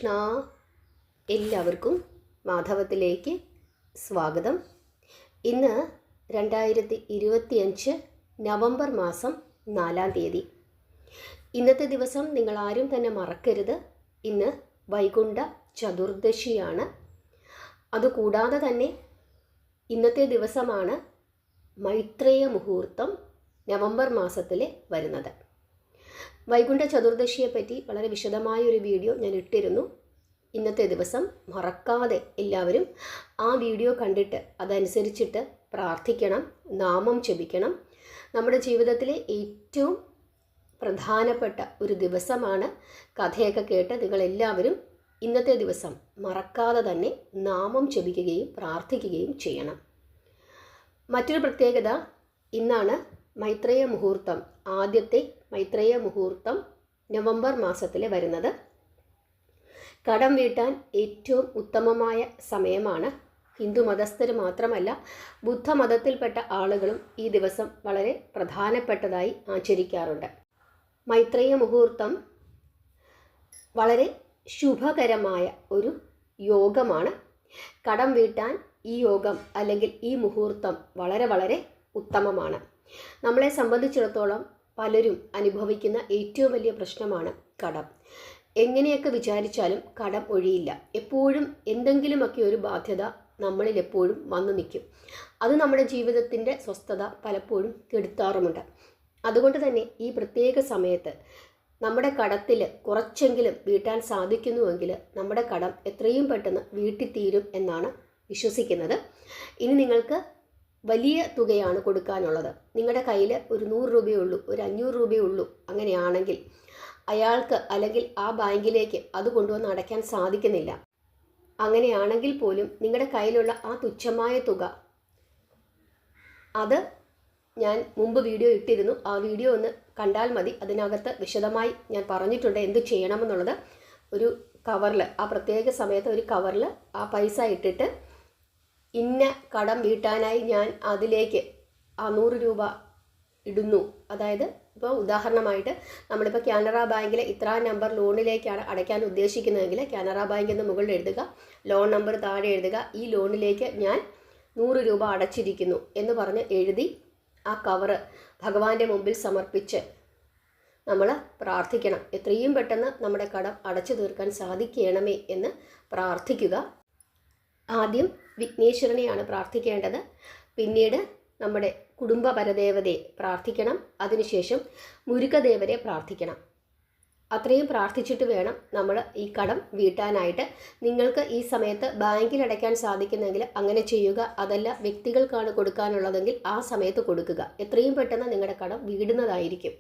കൃഷ്ണ. എല്ലാവർക്കും മാധവത്തിലേക്ക് സ്വാഗതം. ഇന്ന് 2025 നവംബർ മാസം 4-ാം തീയതി. ഇന്നത്തെ ദിവസം നിങ്ങൾ ആരും തന്നെ മറക്കരുത്. ഇന്ന് വൈകുണ്ഠ ചതുർദശിയാണ്. അതുകൂടാതെ തന്നെ ഇന്നത്തെ ദിവസമാണ് മൈത്രേയ മുഹൂർത്തം നവംബർ മാസത്തിൽ വരുന്നത്. വൈകുണ്ഠ ചതുർദശിയെപ്പറ്റി വളരെ വിശദമായൊരു വീഡിയോ ഞാൻ ഇട്ടിരുന്നു. ഇന്നത്തെ ദിവസം മറക്കാതെ എല്ലാവരും ആ വീഡിയോ കണ്ടിട്ട് അതനുസരിച്ചിട്ട് പ്രാർത്ഥിക്കണം, നാമം ജപിക്കണം. നമ്മുടെ ജീവിതത്തിലെ ഏറ്റവും പ്രധാനപ്പെട്ട ഒരു ദിവസമാണ്. കഥയൊക്കെ കേട്ട് നിങ്ങളെല്ലാവരും ഇന്നത്തെ ദിവസം മറക്കാതെ തന്നെ നാമം ജപിക്കുകയും പ്രാർത്ഥിക്കുകയും ചെയ്യണം. മറ്റൊരു പ്രത്യേകത, ഇന്നാണ് മൈത്രേയ മുഹൂർത്തം. ആദ്യത്തെ മൈത്രേയ മുഹൂർത്തം നവംബർ മാസത്തിൽ വരുന്നത്. കടം വീട്ടാൻ ഏറ്റവും ഉത്തമമായ സമയമാണ്. ഹിന്ദു മതസ്ഥർ മാത്രമല്ല, ബുദ്ധമതത്തിൽപ്പെട്ട ആളുകളും ഈ ദിവസം വളരെ പ്രധാനപ്പെട്ടതായി ആചരിക്കാറുണ്ട്. മൈത്രേയ മുഹൂർത്തം വളരെ ശുഭകരമായ ഒരു യോഗമാണ്. കടം വീട്ടാൻ ഈ യോഗം അല്ലെങ്കിൽ ഈ മുഹൂർത്തം വളരെ വളരെ ഉത്തമമാണ്. നമ്മളെ സംബന്ധിച്ചിടത്തോളം പലരും അനുഭവിക്കുന്ന ഏറ്റവും വലിയ പ്രശ്നമാണ് കടം. എങ്ങനെയൊക്കെ വിചാരിച്ചാലും കടം ഒഴിയില്ല. എപ്പോഴും എന്തെങ്കിലുമൊക്കെ ഒരു ബാധ്യത നമ്മളിൽ എപ്പോഴും വന്നു നിൽക്കും. അത് നമ്മുടെ ജീവിതത്തിൻ്റെ സ്വസ്ഥത പലപ്പോഴും കെടുത്താറുമുണ്ട്. അതുകൊണ്ട് തന്നെ ഈ പ്രത്യേക സമയത്ത് നമ്മുടെ കടത്തിൽ കുറച്ചെങ്കിലും വീട്ടാൻ സാധിക്കുന്നുവെങ്കിൽ നമ്മുടെ കടം എത്രയും പെട്ടെന്ന് വീട്ടിത്തീരും എന്നാണ് വിശ്വസിക്കുന്നത്. ഇനി നിങ്ങൾക്ക് വലിയ തുകയാണ് കൊടുക്കാനുള്ളത്. നിങ്ങളുടെ കയ്യിൽ ഒരു 100 രൂപയേ ഉള്ളൂ, ഒരു 500 രൂപയേ ഉള്ളൂ. അങ്ങനെയാണെങ്കിൽ അയാൾക്ക് അല്ലെങ്കിൽ ആ ബാങ്കിലേക്ക് അത് കൊണ്ടുവന്ന് അടയ്ക്കാൻ സാധിക്കുന്നില്ല. അങ്ങനെയാണെങ്കിൽ പോലും നിങ്ങളുടെ കയ്യിലുള്ള ആ തുച്ഛമായ തുക, അത് ഞാൻ മുമ്പ് വീഡിയോ ഇട്ടിരുന്നു. ആ വീഡിയോ ഒന്ന് കണ്ടാൽ മതി. അതിനകത്ത് വിശദമായി ഞാൻ പറഞ്ഞിട്ടുണ്ട് എന്ത് ചെയ്യണമെന്നുള്ളത്. ഒരു കവറിൽ, ആ പ്രത്യേക സമയത്ത് ഒരു കവറിൽ ആ പൈസ ഇട്ടിട്ട്, ഇന്ന കടം വീട്ടാനായി ഞാൻ അതിലേക്ക് ആ 100 രൂപ ഇടുന്നു. അതായത് ഇപ്പോൾ ഉദാഹരണമായിട്ട് നമ്മളിപ്പോൾ കാനറ ബാങ്കിലെ ഇത്ര നമ്പർ ലോണിലേക്കാണ് അടയ്ക്കാൻ ഉദ്ദേശിക്കുന്നതെങ്കിൽ കാനറ ബാങ്കിൽ നിന്ന് മുകളിൽ എഴുതുക, ലോൺ നമ്പർ താഴെ എഴുതുക, ഈ ലോണിലേക്ക് ഞാൻ 100 രൂപ അടച്ചിരിക്കുന്നു എന്ന് പറഞ്ഞ് എഴുതി ആ കവറ് ഭഗവാന്റെ മുമ്പിൽ സമർപ്പിച്ച് നമ്മൾ പ്രാർത്ഥിക്കണം. എത്രയും പെട്ടെന്ന് നമ്മുടെ കടം അടച്ചു തീർക്കാൻ സാധിക്കണമേ എന്ന് പ്രാർത്ഥിക്കുക. ആദ്യം വിഘ്നേശ്വരനെയാണ് പ്രാർത്ഥിക്കേണ്ടത്. പിന്നീട് നമ്മുടെ കുടുംബ പരദേവതയെ പ്രാർത്ഥിക്കണം. അതിനുശേഷം മുരുകദേവരെ പ്രാർത്ഥിക്കണം. അത്രയും പ്രാർത്ഥിച്ചിട്ട് വേണം നമ്മൾ ഈ കടം വീട്ടാനായിട്ട്. നിങ്ങൾക്ക് ഈ സമയത്ത് ബാങ്കിൽ അടയ്ക്കാൻ സാധിക്കുന്നെങ്കിൽ അങ്ങനെ ചെയ്യുക. അതല്ല, വ്യക്തികൾക്കാണ് കൊടുക്കാനുള്ളതെങ്കിൽ ആ സമയത്ത് കൊടുക്കുക. എത്രയും പെട്ടെന്ന് നിങ്ങളുടെ കടം വീടുന്നതായിരിക്കും.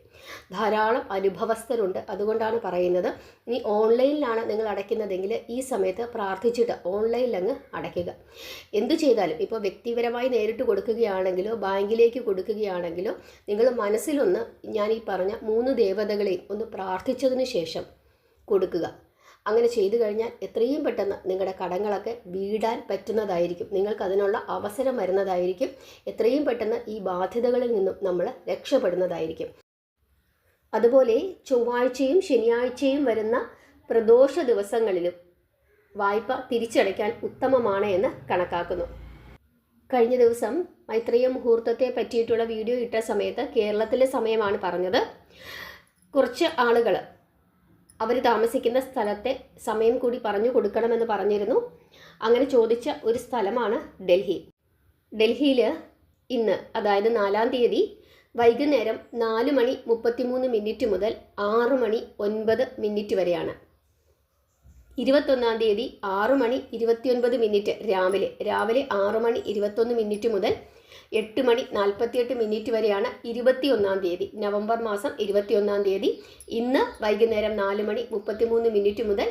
ധാരാളം അനുഭവസ്ഥരുണ്ട്, അതുകൊണ്ടാണ് പറയുന്നത്. ഇനി ഓൺലൈനിലാണ് നിങ്ങൾ അടയ്ക്കുന്നതെങ്കിൽ ഈ സമയത്ത് പ്രാർത്ഥിച്ചിട്ട് ഓൺലൈനിൽ അങ്ങ് അടയ്ക്കുക. എന്തു ചെയ്താലും, ഇപ്പോൾ വ്യക്തിപരമായി നേരിട്ട് കൊടുക്കുകയാണെങ്കിലോ ബാങ്കിലേക്ക് കൊടുക്കുകയാണെങ്കിലോ നിങ്ങൾ മനസ്സിലൊന്ന് ഞാൻ ഈ പറഞ്ഞ 3 ദേവതകളെയും ഒന്ന് പ്രാർത്ഥിച്ചതിന് ശേഷം കൊടുക്കുക. അങ്ങനെ ചെയ്തു കഴിഞ്ഞാൽ എത്രയും പെട്ടെന്ന് നിങ്ങളുടെ കടങ്ങളൊക്കെ വീടാൻ പറ്റുന്നതായിരിക്കും. നിങ്ങൾക്ക് അതിനുള്ള അവസരം വരുന്നതായിരിക്കും. എത്രയും പെട്ടെന്ന് ഈ ബാധ്യതകളിൽ നിന്നും നമ്മൾ രക്ഷപ്പെടുന്നതായിരിക്കും. അതുപോലെ ചൊവ്വാഴ്ചയും ശനിയാഴ്ചയും വരുന്ന പ്രദോഷ ദിവസങ്ങളിലും വായ്പ തിരിച്ചടയ്ക്കാൻ ഉത്തമമാണ് എന്ന് കണക്കാക്കുന്നു. കഴിഞ്ഞ ദിവസം മൈത്രേയ മുഹൂർത്തത്തെ പറ്റിയിട്ടുള്ള വീഡിയോ ഇട്ട സമയത്ത് കേരളത്തിലെ സമയമാണ് പറഞ്ഞത്. കുറച്ച് ആളുകൾ അവർ താമസിക്കുന്ന സ്ഥലത്തെ സമയം കൂടി പറഞ്ഞു കൊടുക്കണമെന്ന് പറഞ്ഞിരുന്നു. അങ്ങനെ ചോദിച്ച ഒരു സ്ഥലമാണ് ഡൽഹി. ഡൽഹിയിൽ ഇന്ന്, അതായത് 4-ാം തീയതി വൈകുന്നേരം 4:33 മുതൽ 6:09 വരെയാണ്. 21-ാം തീയതി 6:29 രാവിലെ 6:21 മുതൽ 8:48 വരെയാണ്. 21-ാം തീയതി നവംബർ മാസം 21-ാം തീയതി ഇന്ന് വൈകുന്നേരം 4:33 മുതൽ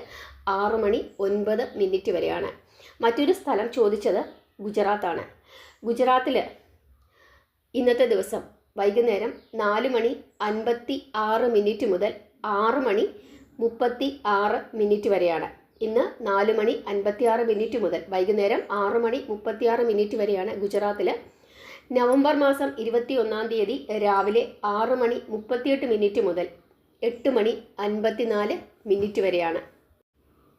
6:09 വരെയാണ്. മറ്റൊരു സ്ഥലം ചോദിച്ചത് ഗുജറാത്താണ്. ഗുജറാത്തിൽ ഇന്നത്തെ ദിവസം വൈകുന്നേരം 4:56 മുതൽ 6:36 വരെയാണ്. ഇന്ന് 4:56 മുതൽ വൈകുന്നേരം 6:36 വരെയാണ് ഗുജറാത്തിൽ. നവംബർ മാസം 21-ാം തീയതി രാവിലെ 6:38 മുതൽ 8:54 വരെയാണ്.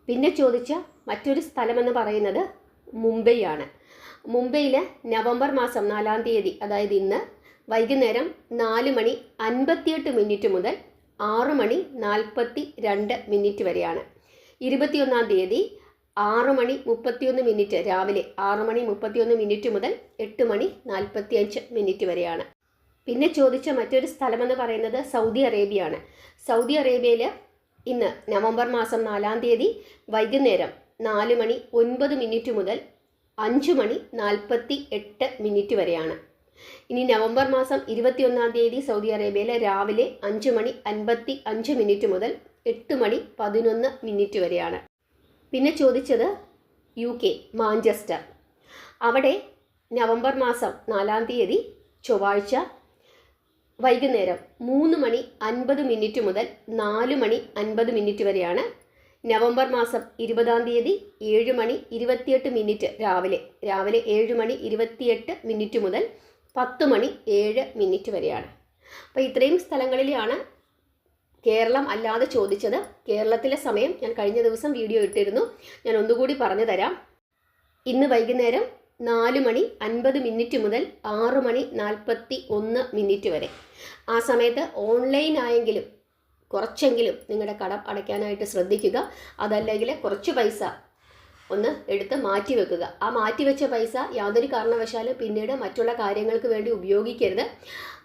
പിന്നെ ചോദിച്ച മറ്റൊരു സ്ഥലമെന്ന് പറയുന്നത് മുംബൈയാണ്. മുംബൈയിൽ നവംബർ മാസം 4-ാം തീയതി, അതായത് ഇന്ന് വൈകുന്നേരം 4:58 മുതൽ 6:42 വരെയാണ്. 21-ാം തീയതി 6:31 രാവിലെ 6:31 മുതൽ 8:45 വരെയാണ്. പിന്നെ ചോദിച്ച മറ്റൊരു സ്ഥലമെന്ന് പറയുന്നത് സൗദി അറേബ്യയാണ്. സൗദി അറേബ്യയിൽ ഇന്ന് നവംബർ മാസം 4-ാം തീയതി വൈകുന്നേരം 4:09 മുതൽ 5:48 വരെയാണ്. ഇനി നവംബർ മാസം 21-ാം തീയതി സൗദി അറേബ്യയിലെ രാവിലെ 5:55 മുതൽ 8:11 വരെയാണ്. പിന്നെ ചോദിച്ചത് UK മാഞ്ചസ്റ്റർ. അവിടെ നവംബർ മാസം 4-ാം തീയതി ചൊവ്വാഴ്ച വൈകുന്നേരം 3:50 മുതൽ 4:50 വരെയാണ്. നവംബർ മാസം 20-ാം തീയതി 7:28 രാവിലെ 7:28 മുതൽ 10:07 വരെയാണ്. അപ്പോൾ ഇത്രയും സ്ഥലങ്ങളിലാണ് കേരളം അല്ലാതെ ചോദിച്ചത്. കേരളത്തിലെ സമയം ഞാൻ കഴിഞ്ഞ ദിവസം വീഡിയോ ഇട്ടിരുന്നു, ഞാൻ ഒന്നുകൂടി പറഞ്ഞു തരാം. ഇന്ന് വൈകുന്നേരം 4:50 മുതൽ 6:41 വരെ. ആ സമയത്ത് ഓൺലൈൻ ആയെങ്കിലും കുറച്ചെങ്കിലും നിങ്ങളുടെ കടം അടയ്ക്കാനായിട്ട് ശ്രദ്ധിക്കുക. അതല്ലെങ്കിൽ കുറച്ച് പൈസ ഒന്ന് എടുത്ത് മാറ്റി വെക്കുക. ആ മാറ്റിവെച്ച പൈസ യാതൊരു കാരണവശാലും പിന്നീട് മറ്റുള്ള കാര്യങ്ങൾക്ക് വേണ്ടി ഉപയോഗിക്കരുത്.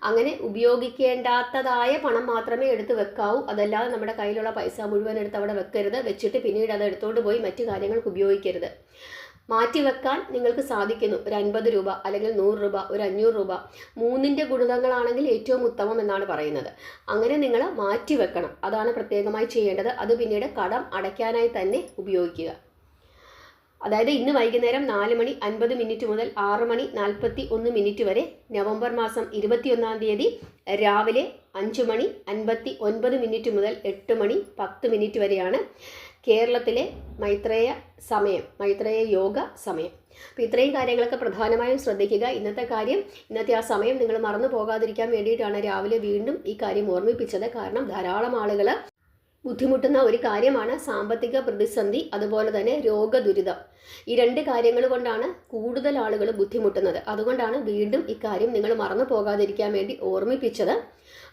അങ്ങനെ ഉപയോഗിക്കേണ്ടാത്തതായ പണം മാത്രമേ എടുത്ത് വെക്കാവൂ. അതല്ലാതെ നമ്മുടെ കയ്യിലുള്ള പൈസ മുഴുവൻ എടുത്ത് അവിടെ വെക്കരുത്. വെച്ചിട്ട് പിന്നീട് അത് എടുത്തുകൊണ്ട് പോയി മറ്റു കാര്യങ്ങൾക്ക് ഉപയോഗിക്കരുത്. മാറ്റിവെക്കാൻ നിങ്ങൾക്ക് സാധിക്കുന്നു. ഒരു 50 രൂപ അല്ലെങ്കിൽ 100 രൂപ, ഒരു 500 രൂപ, 3ന്റെ ഗുണിതങ്ങളാണെങ്കിൽ ഏറ്റവും ഉത്തമം എന്നാണ് പറയുന്നത്. അങ്ങനെ നിങ്ങൾ മാറ്റിവെക്കണം. അതാണ് പ്രത്യേകമായി ചെയ്യേണ്ടത്. അത് പിന്നീട് കടം അടയ്ക്കാനായി തന്നെ ഉപയോഗിക്കുക. അതായത് ഇന്ന് വൈകുന്നേരം 4:50 മുതൽ 6:41 വരെ. നവംബർ മാസം 21-ാം തീയതി രാവിലെ 5:59 മുതൽ 8:10 വരെയാണ് കേരളത്തിലെ മൈത്രേയ സമയം, മൈത്രേയ യോഗ സമയം. അപ്പോൾ ഇത്രയും കാര്യങ്ങളൊക്കെ പ്രധാനമായും ശ്രദ്ധിക്കുക. ഇന്നത്തെ ആ സമയം നിങ്ങൾ മറന്നു പോകാതിരിക്കാൻ വേണ്ടിയിട്ടാണ് രാവിലെ വീണ്ടും ഈ കാര്യം ഓർമ്മിപ്പിച്ചത്. കാരണം ധാരാളം ആളുകൾ ബുദ്ധിമുട്ടുന്ന ഒരു കാര്യമാണ് സാമ്പത്തിക പ്രതിസന്ധി, അതുപോലെ തന്നെ രോഗദുരിതം. ഈ 2 കാര്യങ്ങൾ കൊണ്ടാണ് കൂടുതൽ ആളുകൾ ബുദ്ധിമുട്ടുന്നത്. അതുകൊണ്ടാണ് വീണ്ടും ഇക്കാര്യം നിങ്ങൾ മറന്നു പോകാതിരിക്കാൻ വേണ്ടി ഓർമ്മിപ്പിച്ചത്.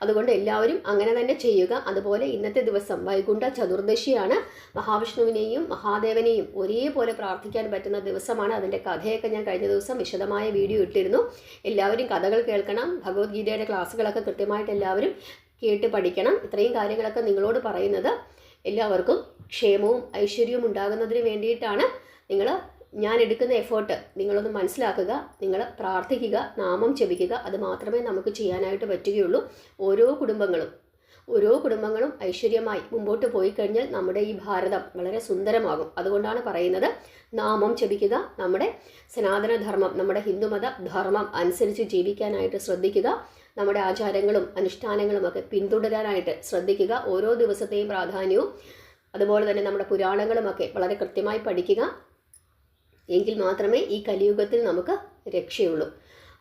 അതുകൊണ്ട് എല്ലാവരും അങ്ങനെ തന്നെ ചെയ്യുക. അതുപോലെ ഇന്നത്തെ ദിവസം വൈകുണ്ഠ ചതുർദശിയാണ്. മഹാവിഷ്ണുവിനെയും മഹാദേവനെയും ഒരേപോലെ പ്രാർത്ഥിക്കാൻ പറ്റുന്ന ദിവസമാണ്. അതിൻ്റെ കഥയൊക്കെ ഞാൻ കഴിഞ്ഞ ദിവസം വിശദമായ വീഡിയോ ഇട്ടിരുന്നു. എല്ലാവരും കഥകൾ കേൾക്കണം. ഭഗവത്ഗീതയുടെ ക്ലാസ്സുകളൊക്കെ കൃത്യമായിട്ട് എല്ലാവരും കേട്ട് പഠിക്കണം. ഇത്രയും കാര്യങ്ങളൊക്കെ നിങ്ങളോട് പറയുന്നത് എല്ലാവർക്കും ക്ഷേമവും ഐശ്വര്യവും ഉണ്ടാകുന്നതിന് വേണ്ടിയിട്ടാണ്. ഞാൻ എടുക്കുന്ന എഫേർട്ട് നിങ്ങളൊന്ന് മനസ്സിലാക്കുക. നിങ്ങൾ പ്രാർത്ഥിക്കുക, നാമം ജപിക്കുക. അത് മാത്രമേ നമുക്ക് ചെയ്യാനായിട്ട് പറ്റുകയുള്ളൂ. ഓരോ കുടുംബങ്ങളും ഐശ്വര്യമായി മുമ്പോട്ട് പോയി കഴിഞ്ഞാൽ നമ്മുടെ ഈ ഭാരതം വളരെ സുന്ദരമാകും. അതുകൊണ്ടാണ് പറയുന്നത് നാമം ജപിക്കുക. നമ്മുടെ സനാതനധർമ്മം, നമ്മുടെ ഹിന്ദുമത ധർമ്മം അനുസരിച്ച് ജീവിക്കാനായിട്ട് ശ്രദ്ധിക്കുക. നമ്മുടെ ആചാരങ്ങളും അനുഷ്ഠാനങ്ങളും ഒക്കെ പിന്തുടരാനായിട്ട് ശ്രദ്ധിക്കുക. ഓരോ ദിവസത്തെയും പ്രാധാന്യവും അതുപോലെ തന്നെ നമ്മുടെ പുരാണങ്ങളുമൊക്കെ വളരെ കൃത്യമായി പഠിക്കുക. എങ്കിൽ മാത്രമേ ഈ കലിയുഗത്തിൽ നമുക്ക് രക്ഷയുള്ളൂ.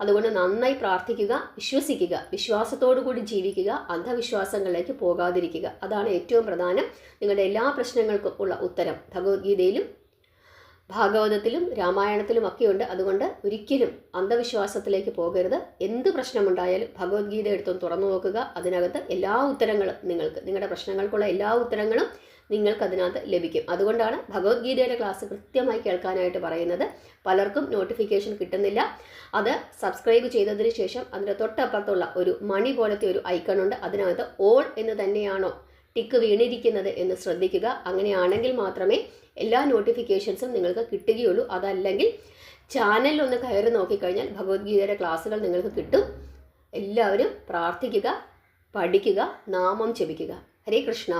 അതുകൊണ്ട് നന്നായി പ്രാർത്ഥിക്കുക, വിശ്വസിക്കുക, വിശ്വാസത്തോടു കൂടി ജീവിക്കുക, അന്ധവിശ്വാസങ്ങളിലേക്ക് പോകാതിരിക്കുക. അതാണ് ഏറ്റവും പ്രധാനം. നിങ്ങളുടെ എല്ലാ പ്രശ്നങ്ങൾക്കും ഉള്ള ഉത്തരം ഭഗവത്ഗീതയിലും ഭാഗവതത്തിലും രാമായണത്തിലും ഒക്കെയുണ്ട്. അതുകൊണ്ട് ഒരിക്കലും അന്ധവിശ്വാസത്തിലേക്ക് പോകരുത്. എന്ത് പ്രശ്നമുണ്ടായാലും ഭഗവത്ഗീത എടുത്തൊന്ന് തുറന്നു നോക്കുക. അതിനകത്ത് എല്ലാ ഉത്തരങ്ങളും നിങ്ങളുടെ പ്രശ്നങ്ങൾക്കുള്ള എല്ലാ ഉത്തരങ്ങളും നിങ്ങൾക്കതിനകത്ത് ലഭിക്കും. അതുകൊണ്ടാണ് ഭഗവത്ഗീതയുടെ ക്ലാസ് കൃത്യമായി കേൾക്കാനായിട്ട് പറയുന്നത്. പലർക്കും നോട്ടിഫിക്കേഷൻ കിട്ടുന്നില്ല. അത് സബ്സ്ക്രൈബ് ചെയ്തതിന് ശേഷം അതിൻ്റെ തൊട്ടപ്പുറത്തുള്ള ഒരു മണി പോലത്തെ ഒരു ഐക്കണുണ്ട്. അതിനകത്ത് ഓൾ എന്ന് തന്നെയാണോ ടിക്ക് വീണിരിക്കുന്നത് എന്ന് ശ്രദ്ധിക്കുക. അങ്ങനെയാണെങ്കിൽ മാത്രമേ എല്ലാ നോട്ടിഫിക്കേഷൻസും നിങ്ങൾക്ക് കിട്ടുകയുള്ളൂ. അതല്ലെങ്കിൽ ചാനലിലൊന്ന് കയറി നോക്കിക്കഴിഞ്ഞാൽ ഭഗവത്ഗീതയുടെ ക്ലാസ്സുകൾ നിങ്ങൾക്ക് കിട്ടും. എല്ലാവരും പ്രാർത്ഥിക്കുക, പഠിക്കുക, നാമം ജപിക്കുക. ഹരേ കൃഷ്ണ.